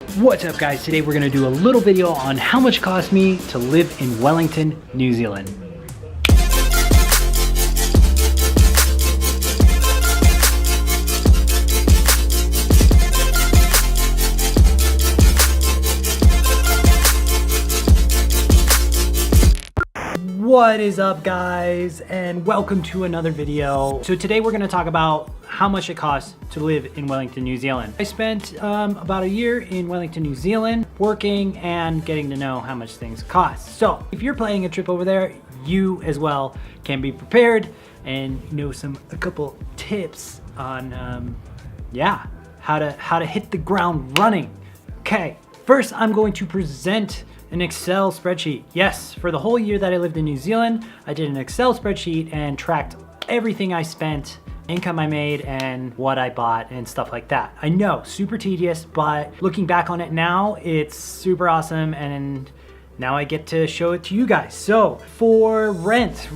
What's up guys, today we're going to do a little video on how much it cost me to live in Wellington, New Zealand. What is up guys, and welcome to another video. So today we're going to talk about how much it costs to live in Wellington, New Zealand. I spent about a year in Wellington, New Zealand, working and getting to know how much things cost. So if you're planning a trip over there, you as well can be prepared and know a couple tips on how to hit the ground running. Okay, first I'm going to present an Excel spreadsheet. Yes, for the whole year that I lived in New Zealand, I did an Excel spreadsheet and tracked everything I spent, income I made, and what I bought and stuff like that. I know, super tedious, but looking back on it now, it's super awesome, and now I get to show it to you guys. So for rent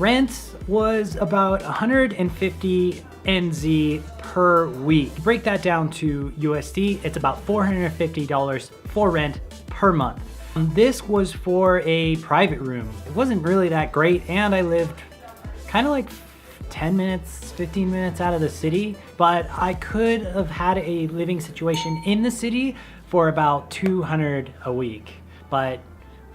was about 150 NZ per week. To break that down to USD, it's about $450 for rent per month. This was for a private room. It wasn't really that great, and I lived kind of like 10 minutes, 15 minutes out of the city, but I could have had a living situation in the city for about 200 a week. But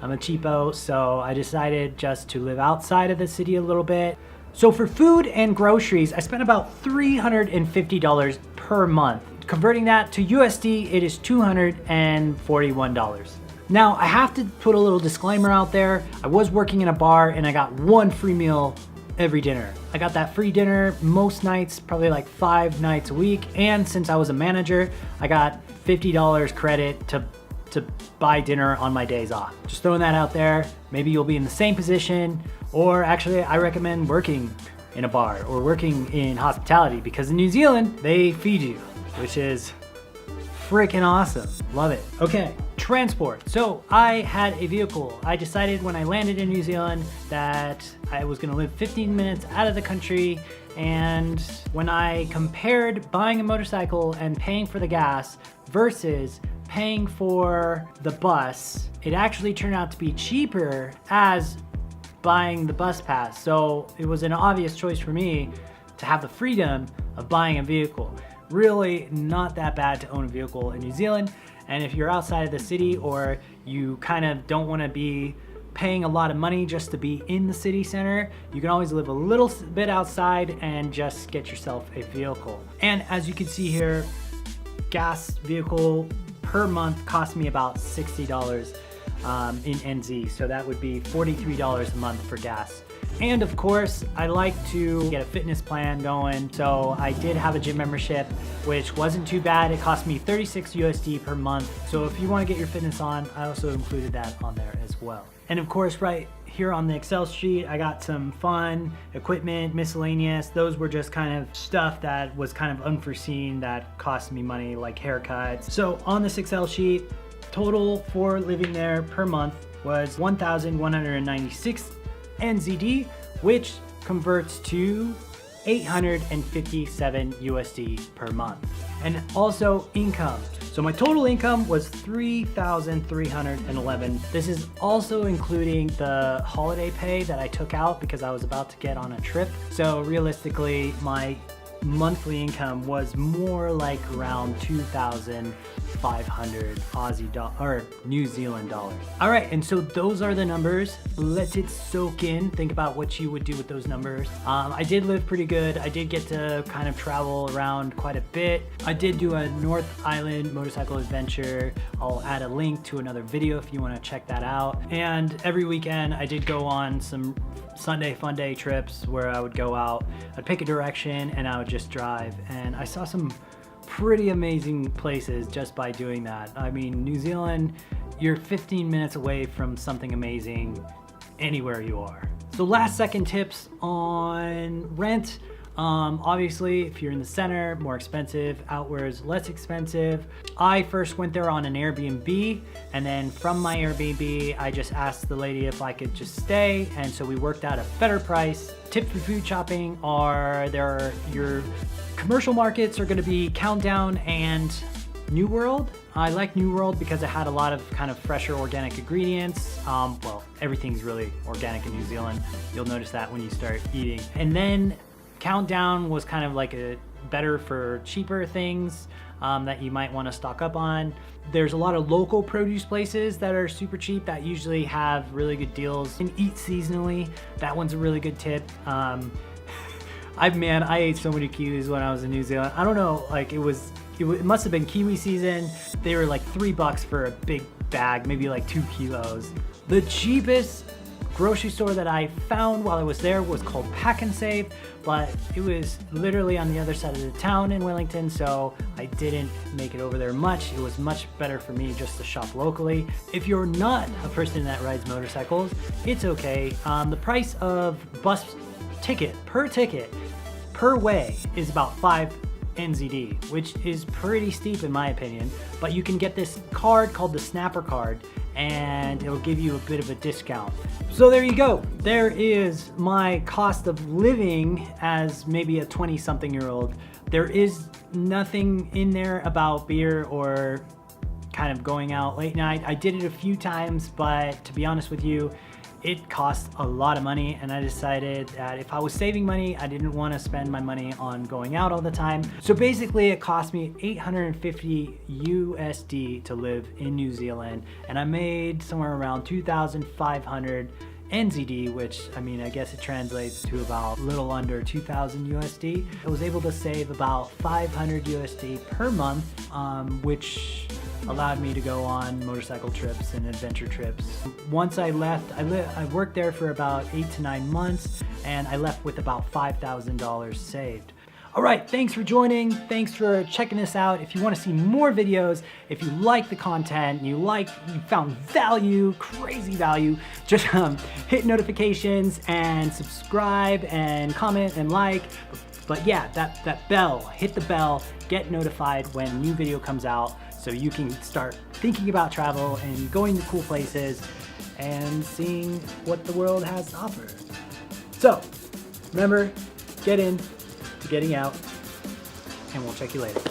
I'm a cheapo, so I decided just to live outside of the city a little bit. So for food and groceries, I spent about $350 per month. Converting that to USD, it is $241. Now, I have to put a little disclaimer out there. I was working in a bar and I got one free meal every dinner. I got that free dinner most nights, probably like 5 nights a week. And since I was a manager, I got $50 credit to buy dinner on my days off. Just throwing that out there. Maybe you'll be in the same position, or actually I recommend working in a bar or working in hospitality, because in New Zealand, they feed you, which is freaking awesome. Love it. Okay, transport. So I had a vehicle. I decided when I landed in New Zealand that I was gonna live 15 minutes out of the country, and when I compared buying a motorcycle and paying for the gas versus paying for the bus, it actually turned out to be cheaper as buying the bus pass. So it was an obvious choice for me to have the freedom of buying a vehicle. Really not that bad to own a vehicle in New Zealand. And if you're outside of the city, or you kind of don't want to be paying a lot of money just to be in the city center, you can always live a little bit outside and just get yourself a vehicle. And as you can see here, gas vehicle per month cost me about $60 in NZ. So that would be $43 a month for gas. And of course, I like to get a fitness plan going. So I did have a gym membership, which wasn't too bad. It cost me 36 USD per month. So if you want to get your fitness on, I also included that on there as well. And of course, right here on the Excel sheet, I got some fun equipment, miscellaneous. Those were just kind of stuff that was kind of unforeseen that cost me money, like haircuts. So on this Excel sheet, total for living there per month was 1,196 NZD, which converts to 857 USD per month. And also income. So my total income was 3,311. This is also including the holiday pay that I took out because I was about to get on a trip. So realistically, my monthly income was more like around 2,500 Aussie dollar or New Zealand dollars. All right, and so those are the numbers. Let it soak in. Think about what you would do with those numbers. I did live pretty good. I did get to kind of travel around quite a bit. I did do a North Island motorcycle adventure. I'll add a link to another video if you want to check that out. And every weekend I did go on some Sunday fun day trips where I would go out, I'd pick a direction and I would just drive, and I saw some pretty amazing places just by doing that. I mean, New Zealand, you're 15 minutes away from something amazing anywhere you are. So last second tips on rent. Obviously, if you're in the center, more expensive, outwards, less expensive. I first went there on an Airbnb, and then from my Airbnb, I just asked the lady if I could just stay, and so we worked out a better price. Tips for food shopping are your commercial markets are gonna be Countdown and New World. I like New World because it had a lot of kind of fresher organic ingredients. Well, everything's really organic in New Zealand. You'll notice that when you start eating. And then Countdown was kind of like a better for cheaper things that you might want to stock up on. There's a lot of local produce places that are super cheap that usually have really good deals. And eat seasonally, that one's a really good tip. I ate so many kiwis when I was in New Zealand. I don't know, like it must have been kiwi season. They were like $3 for a big bag, maybe like 2 kilos. The cheapest grocery store that I found while I was there was called Pack and Save, but it was literally on the other side of the town in Wellington, so I didn't make it over there much. It was much better for me just to shop locally. If you're not a person that rides motorcycles, it's okay. The price of bus ticket per way is about 5 NZD, which is pretty steep in my opinion, but you can get this card called the Snapper card and it'll give you a bit of a discount. So there you go. There is my cost of living as maybe a 20-something-year-old. There is nothing in there about beer or kind of going out late night. I did it a few times, but to be honest with you, it costs a lot of money, and I decided that if I was saving money, I didn't want to spend my money on going out all the time. So basically it cost me 850 USD to live in New Zealand, and I made somewhere around 2,500 NZD, which I mean, I guess it translates to about a little under 2,000 USD. I was able to save about 500 USD per month, which allowed me to go on motorcycle trips and adventure trips. Once I left, I worked there for about 8 to 9 months, and I left with about $5,000 saved. All right, thanks for joining. Thanks for checking this out. If you want to see more videos, if you like the content, you found value, crazy value, just hit notifications and subscribe and comment and like. But yeah, that bell, hit the bell, get notified when a new video comes out so you can start thinking about travel and going to cool places and seeing what the world has to offer. So remember, get in to getting out, and we'll check you later.